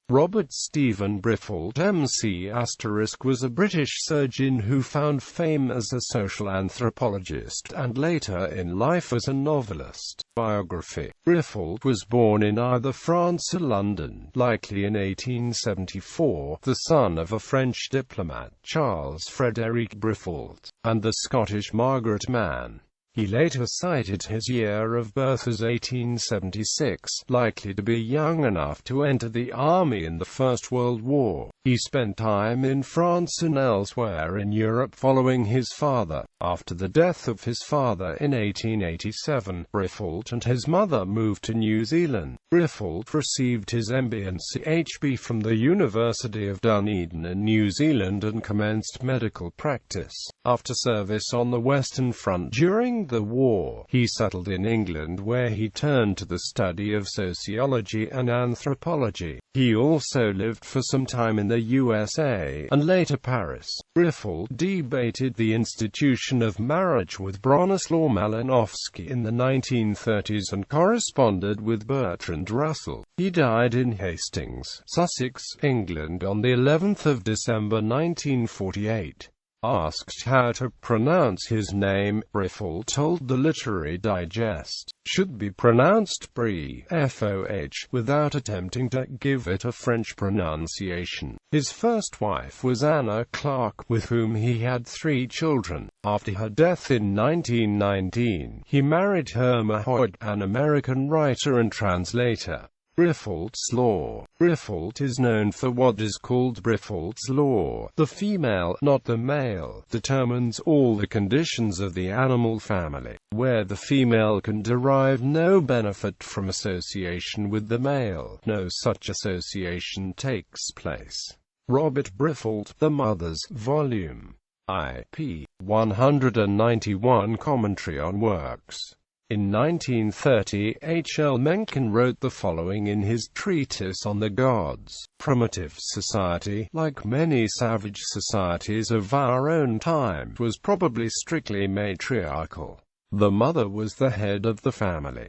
Robert Stephen Briffault MC** was a British surgeon who found fame as a social anthropologist and later in life as a novelist. Biography. Briffault was born in either France or London, likely in 1874, the son of a French diplomat, Charles Frédéric Briffault, and the Scottish Margaret Mann. He later cited his year of birth as 1876, likely to be young enough to enter the army in the First World War. He spent time in France and elsewhere in Europe following his father. After the death of his father in 1887, Briffault and his mother moved to New Zealand. Briffault received his MB and CHB from the University of Dunedin in New Zealand and commenced medical practice. After service on the Western Front during the war, he settled in England where he turned to the study of sociology and anthropology. He also lived for some time in the USA, and later Paris. Briffault debated the institution of marriage with Bronislaw Malinowski in the 1930s and corresponded with Bertrand Russell. He died in Hastings, Sussex, England on the 11th of December 1948. Asked how to pronounce his name, Briffault told the Literary Digest, "Should be pronounced Briffault, without attempting to give it a French pronunciation." His first wife was Anna Clark, with whom he had 3 children. After her death in 1919, he married Herma Hood, an American writer and translator. Briffault's Law. Briffault is known for what is called Briffault's Law. The female, not the male, determines all the conditions of the animal family, where the female can derive no benefit from association with the male. No such association takes place. Robert Briffault, The Mothers, Volume I. p. 191. Commentary on Works. In 1930, H. L. Mencken wrote the following in his treatise on the gods. Primitive society, like many savage societies of our own time, was probably strictly matriarchal. The mother was the head of the family.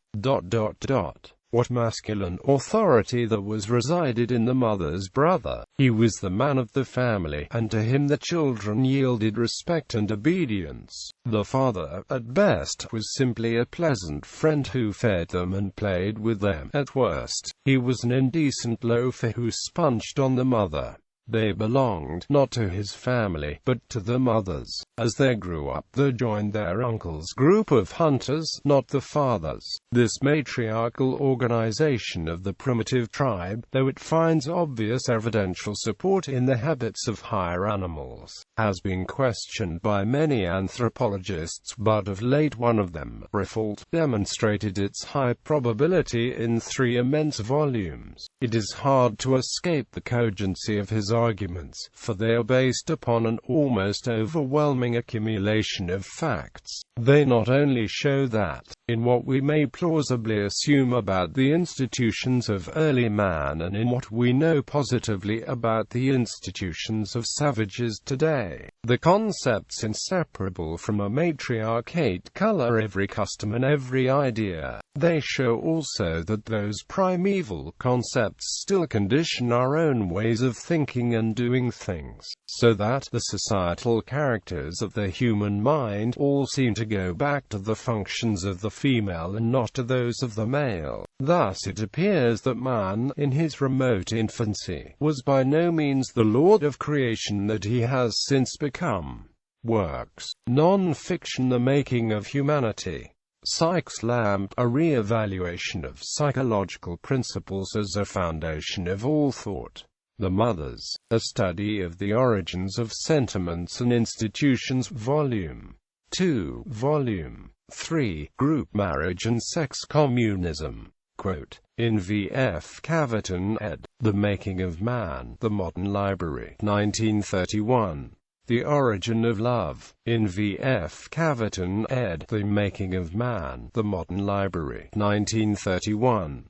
What masculine authority there was resided in the mother's brother. He was the man of the family, and to him the children yielded respect and obedience. The father, at best, was simply a pleasant friend who fed them and played with them. At worst, he was an indecent loafer who sponged on the mother. They belonged not to his family, but to the mother's. As they grew up, they joined their uncle's group of hunters, not the father's. This matriarchal organization of the primitive tribe, though it finds obvious evidential support in the habits of higher animals, has been questioned by many anthropologists, but of late one of them, Briffault, demonstrated its high probability in 3 immense volumes. It is hard to escape the cogency of his arguments, for they are based upon an almost overwhelming accumulation of facts. They not only show that, in what we may plausibly assume about the institutions of early man and in what we know positively about the institutions of savages today, the concepts inseparable from a matriarchate color every custom and every idea. They show also that those primeval concepts still condition our own ways of thinking and doing things, so that the societal characters of the human mind all seem to go back to the functions of the female and not to those of the male. Thus it appears that man, in his remote infancy, was by no means the lord of creation that he has since become. Works. Non-fiction. The Making of Humanity. Sykes Lamp, a re-evaluation of psychological principles as a foundation of all thought. The Mothers, a study of the origins of sentiments and institutions. Volume 2, Volume 3, Group Marriage and Sex Communism. Quote, in V. F. Caverton ed. The Making of Man, The Modern Library, 1931. The Origin of Love, in V. F. Caverton ed. The Making of Man, The Modern Library, 1931.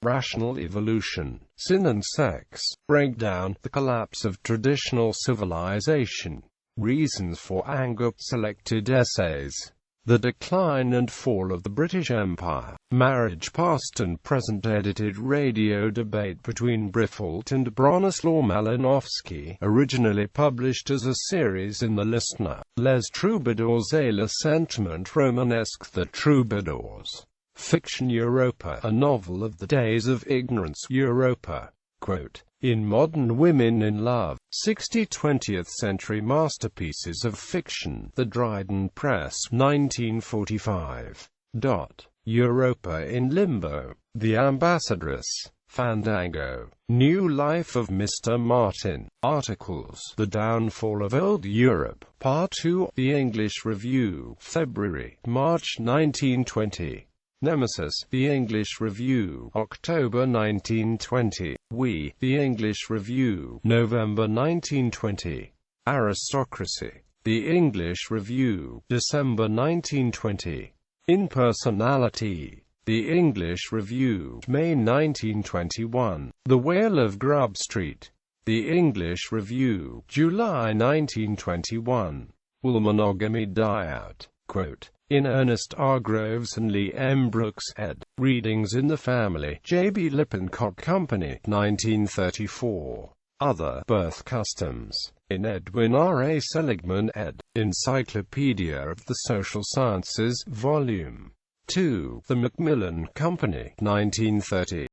Rational Evolution, Sin and Sex, Breakdown, The Collapse of Traditional Civilization, Reasons for Anger, Selected Essays. The Decline and Fall of the British Empire. Marriage, Past and Present. Edited radio debate between Briffault and Bronislaw Malinowski, originally published as a series in The Listener. Les Troubadours et le Sentiment Romanesque. The Troubadours. Fiction. Europa, a novel of the days of ignorance. Europa. Quote, in Modern Women in Love, 60 20th-century masterpieces of fiction. The Dryden Press, 1945. Europa in Limbo. The Ambassadress. Fandango. New Life of Mr. Martin. Articles. The Downfall of Old Europe. Part 2. The English Review. February, March 1920. Nemesis, The English Review, October 1920. We, The English Review, November 1920. Aristocracy, The English Review, December 1920. Impersonality, The English Review, May 1921. The Whale of Grub Street, The English Review, July 1921. Will monogamy die out? Quote, in Ernest R. Groves and Lee M. Brooks, ed. Readings in the Family, J.B. Lippincott Company, 1934. Other Birth Customs. In Edwin R. A. Seligman, ed. Encyclopedia of the Social Sciences, Volume 2. The Macmillan Company, 1930.